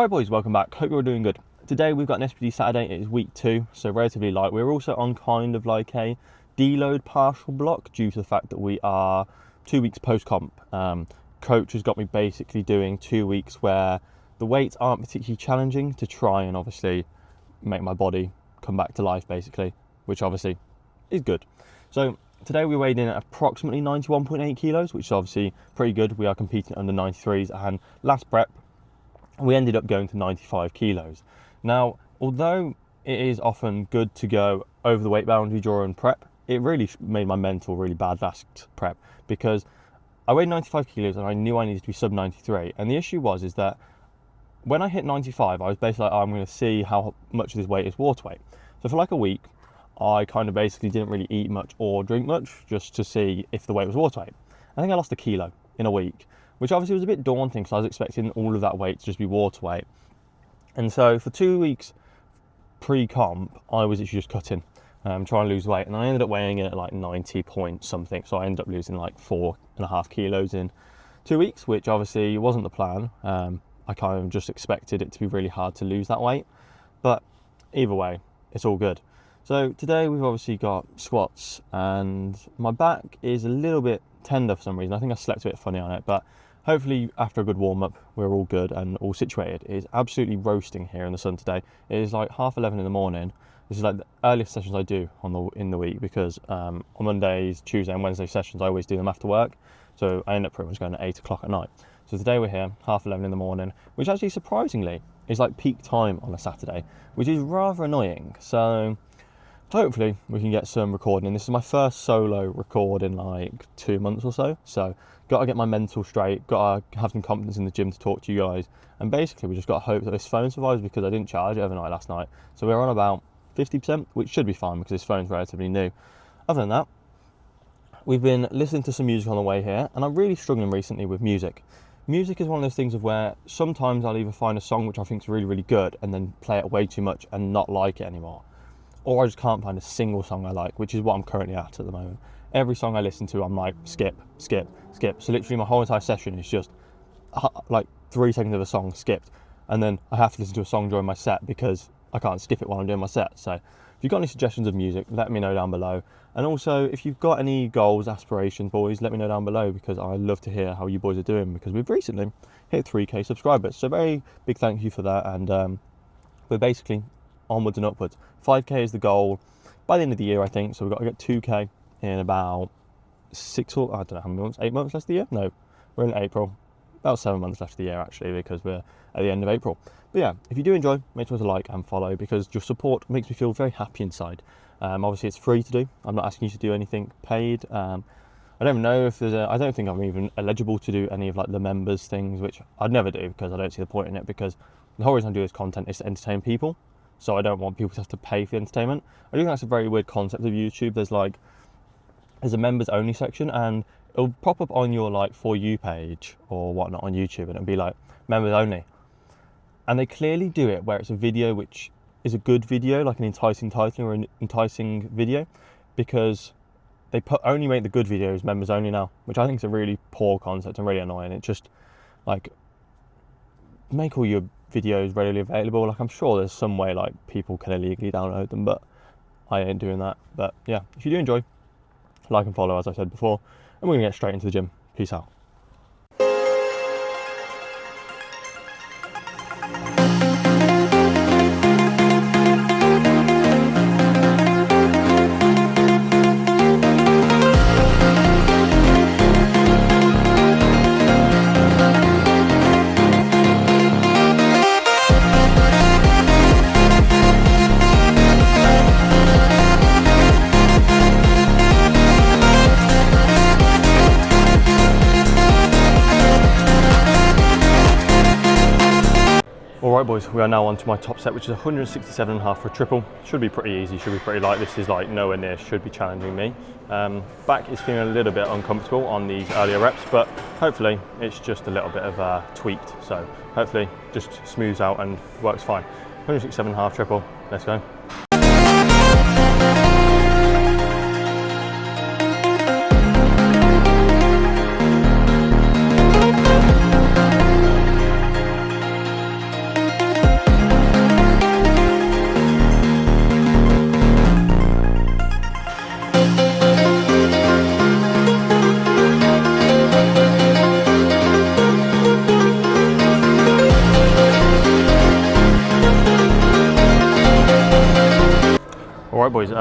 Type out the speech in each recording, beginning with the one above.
Alright boys, welcome back. Hope you're all doing good. Today we've got an SBD Saturday. It is week 2, so relatively light. We're also on kind of like a deload partial block due to the fact that we are 2 weeks post-comp. Coach has got me basically doing 2 weeks where the weights aren't particularly challenging to try and obviously make my body come back to life basically, which obviously is good. So today we weighed in at approximately 91.8 kilos, which is obviously pretty good. We are competing under 93s, and last prep we ended up going to 95 kilos. Now, although it is often good to go over the weight boundary during prep, it really made my mental really bad last prep because I weighed 95 kilos and I knew I needed to be sub 93. And the issue is that when I hit 95, I was basically like, oh, I'm going to see how much of this weight is water weight. So for like a week, I kind of basically didn't really eat much or drink much just to see if the weight was water weight. I think I lost a kilo in a week, which obviously was a bit daunting because I was expecting all of that weight to just be water weight. And so for 2 weeks pre-comp, I was actually just cutting, trying to lose weight. And I ended up weighing in at like 90 point something. So I ended up losing like 4.5 kilos in 2 weeks, which obviously wasn't the plan. I kind of just expected it to be really hard to lose that weight. But either way, it's all good. So today we've obviously got squats, and my back is a little bit tender for some reason. I think I slept a bit funny on it, but hopefully after a good warm-up we're all good and all situated. It is absolutely roasting here in the sun today. It is like 11:30 in the morning. This is like the earliest sessions I do in the week because on Mondays, Tuesday and Wednesday sessions I always do them after work, so I end up pretty much going at 8 o'clock at night. So today we're here 11:30 in the morning, which actually surprisingly is like peak time on a Saturday, which is rather annoying. So hopefully we can get some recording. This is my first solo record in like 2 months or so. So got to get my mental straight, got to have some confidence in the gym to talk to you guys. And basically we just got to hope that this phone survives because I didn't charge it overnight last night. So we're on about 50%, which should be fine because this phone's relatively new. Other than that, we've been listening to some music on the way here, and I'm really struggling recently with music. Music is one of those things of where sometimes I'll either find a song which I think is really, really good and then play it way too much and not like it anymore. Or I just can't find a single song I like, which is what I'm currently at the moment. Every song I listen to, I'm like, skip, skip, skip. So literally my whole entire session is just like 3 seconds of a song skipped. And then I have to listen to a song during my set because I can't skip it while I'm doing my set. So if you've got any suggestions of music, let me know down below. And also, if you've got any goals, aspirations, boys, let me know down below because I love to hear how you boys are doing because we've recently hit 3K subscribers. So very big thank you for that. And we're basically onwards and upwards. 5K is the goal by the end of the year, I think. So we've got to get 2K in about 6 or I don't know how many months, 8 months left of the year. No, we're in April. About 7 months left of the year actually because we're at the end of April. But yeah, if you do enjoy, make sure to like and follow because your support makes me feel very happy inside. Obviously it's free to do. I'm not asking you to do anything paid. I don't know if there's I don't think I'm even eligible to do any of like the members things, which I'd never do because I don't see the point in it, because the whole reason I do this content is to entertain people. So I don't want people to have to pay for the entertainment. I do think that's a very weird concept of YouTube. There's a members only section, and it'll pop up on your like For You page or whatnot on YouTube, and it'll be like members only. And they clearly do it where it's a video which is a good video, like an enticing title or an enticing video, because they only make the good videos members only now, which I think is a really poor concept and really annoying. It just like make all your videos readily available. Like I'm sure there's some way like people can illegally download them, but I ain't doing that. But yeah, if you do enjoy, like and follow as I said before, and we're gonna get straight into the gym. Peace out. Alright boys, we are now on to my top set, which is 167.5 for a triple. Should be pretty easy, should be pretty light. This is like nowhere near should be challenging me. Back is feeling a little bit uncomfortable on these earlier reps, but hopefully it's just a little bit of tweaked. So hopefully just smooths out and works fine. 167.5 triple, let's go.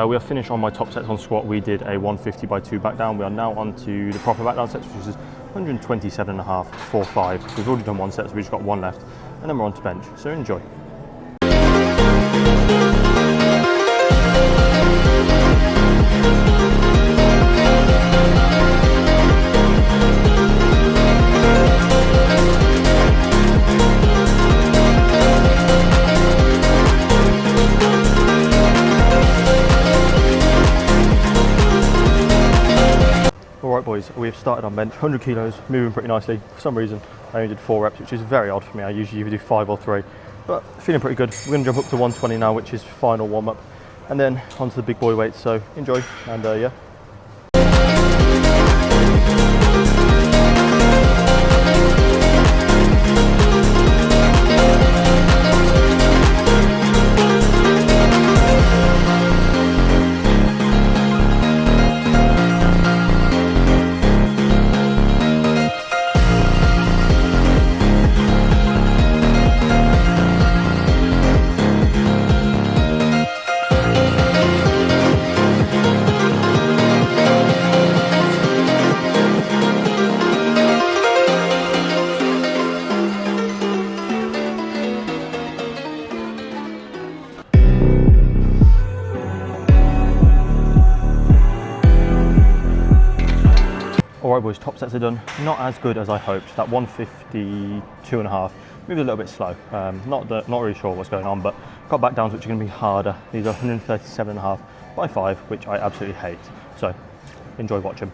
we are finished on my top sets on squat. We did a 150 by 2 back down. We are now on to the proper back down sets, which is 127.5, 4-5. So we've already done one set, so we've just got one left, and then we're on to bench. So enjoy. Alright boys, we've started on bench, 100 kilos, moving pretty nicely. For some reason, I only did 4 reps, which is very odd for me. I usually either do 5 or 3, but feeling pretty good. We're going to jump up to 120 now, which is final warm-up, and then onto the big boy weights, so enjoy, and yeah. Alright boys, top sets are done. Not as good as I hoped. That 152.5 moved a little bit slow. Not really sure what's going on, but got back downs which are going to be harder. These are 137.5 by 5, which I absolutely hate. So enjoy watching.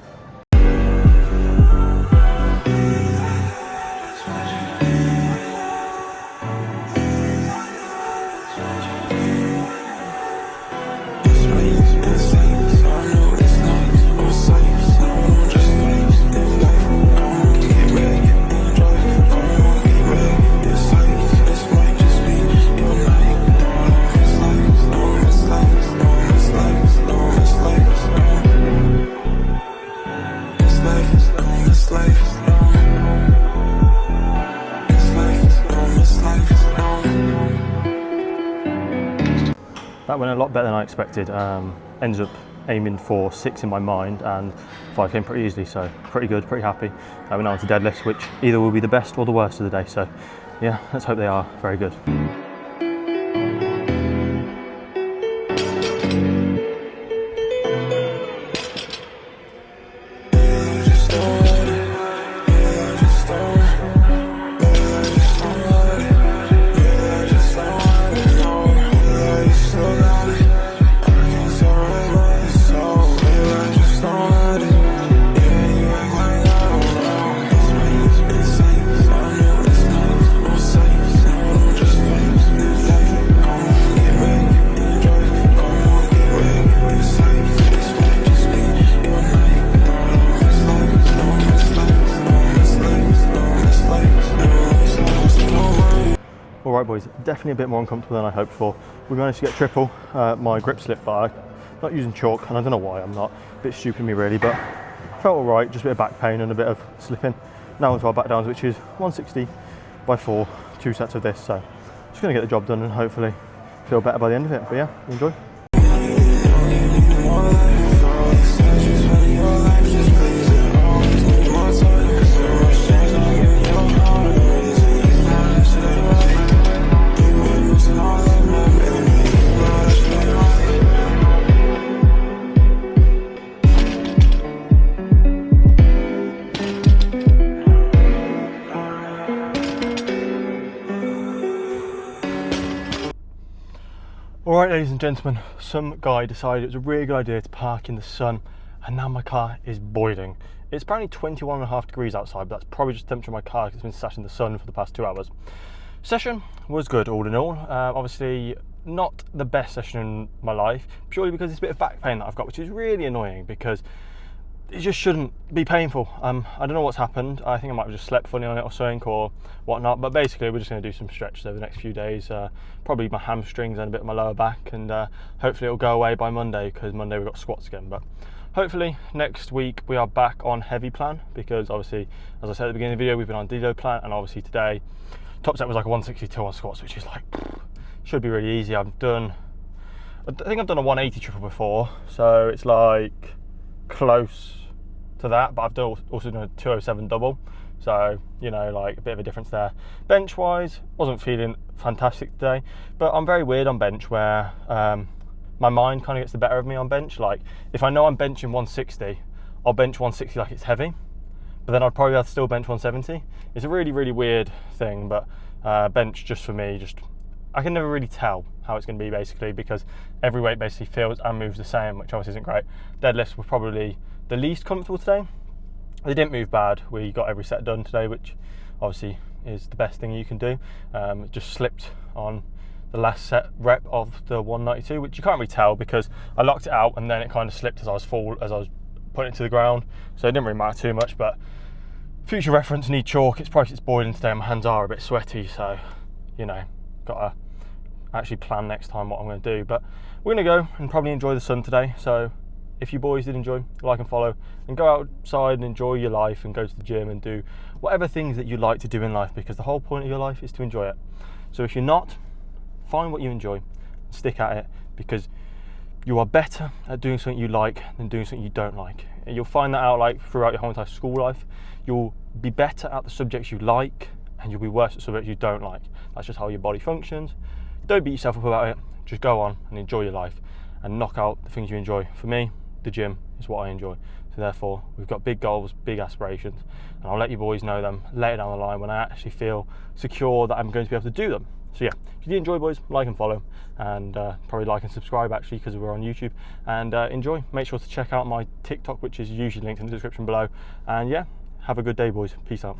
That went a lot better than I expected. Ended up aiming for 6 in my mind, and 5 came pretty easily, so pretty good, pretty happy. We're now on to deadlifts, which either will be the best or the worst of the day, so yeah, let's hope they are very good. Alright boys, definitely a bit more uncomfortable than I hoped for. We managed to get triple. My grip slipped, but I'm not using chalk, and I don't know why I'm not. A bit stupid of me really, but felt alright, just a bit of back pain and a bit of slipping. Now onto our back downs, which is 160 by 4, 2 sets of this, so just going to get the job done and hopefully feel better by the end of it. But yeah, enjoy. Alright ladies and gentlemen, some guy decided it was a really good idea to park in the sun, and now my car is boiling. It's apparently 21.5 degrees outside, but that's probably just the temperature of my car because it's been sat in the sun for the past 2 hours. Session was good all in all. Obviously not the best session in my life, purely because it's a bit of back pain that I've got, which is really annoying because it just shouldn't be painful. I don't know what's happened. I think I might have just slept funny on it or something or whatnot, but basically we're just going to do some stretches over the next few days, probably my hamstrings and a bit of my lower back, and hopefully it'll go away by Monday, because Monday we've got squats again. But hopefully next week we are back on heavy plan, because obviously, as I said at the beginning of the video, we've been on deload plan, and obviously today top set was like a 162 on squats, which is like, should be really easy. I've done I think I've done a 180 triple before, so it's like close to that, but I've also done a 207 double, so you know, like a bit of a difference there. Bench wise, wasn't feeling fantastic today, but I'm very weird on bench where my mind kind of gets the better of me on bench. Like if I know I'm benching 160, I'll bench 160 like it's heavy, but then I'd probably have to still bench 170. It's a really, really weird thing, but bench just for me, I can never really tell how it's going to be basically, because every weight basically feels and moves the same, which obviously isn't great. Deadlifts were probably the least comfortable today. They didn't move bad. We got every set done today, which obviously is the best thing you can do. It just slipped on the last set rep of the 192, which you can't really tell because I locked it out and then it kind of slipped as I was putting it to the ground, so it didn't really matter too much. But future reference, need chalk. It's probably, it's boiling today and my hands are a bit sweaty, so you know, gotta actually plan next time what I'm going to do. But we're going to go and probably enjoy the sun today, so if you boys did enjoy, like and follow, and go outside and enjoy your life and go to the gym and do whatever things that you like to do in life, because the whole point of your life is to enjoy it. So if you're not, find what you enjoy and stick at it, because you are better at doing something you like than doing something you don't like. And you'll find that out like throughout your whole entire school life. You'll be better at the subjects you like and you'll be worse at subjects you don't like. That's just how your body functions. Don't beat yourself up about it. Just go on and enjoy your life and knock out the things you enjoy. For me, the gym is what I enjoy. So therefore, we've got big goals, big aspirations, and I'll let you boys know them later down the line when I actually feel secure that I'm going to be able to do them. So yeah, if you did enjoy, boys, like and follow, and probably like and subscribe actually, because we're on YouTube, and enjoy. Make sure to check out my TikTok, which is usually linked in the description below, and yeah, have a good day, boys. Peace out.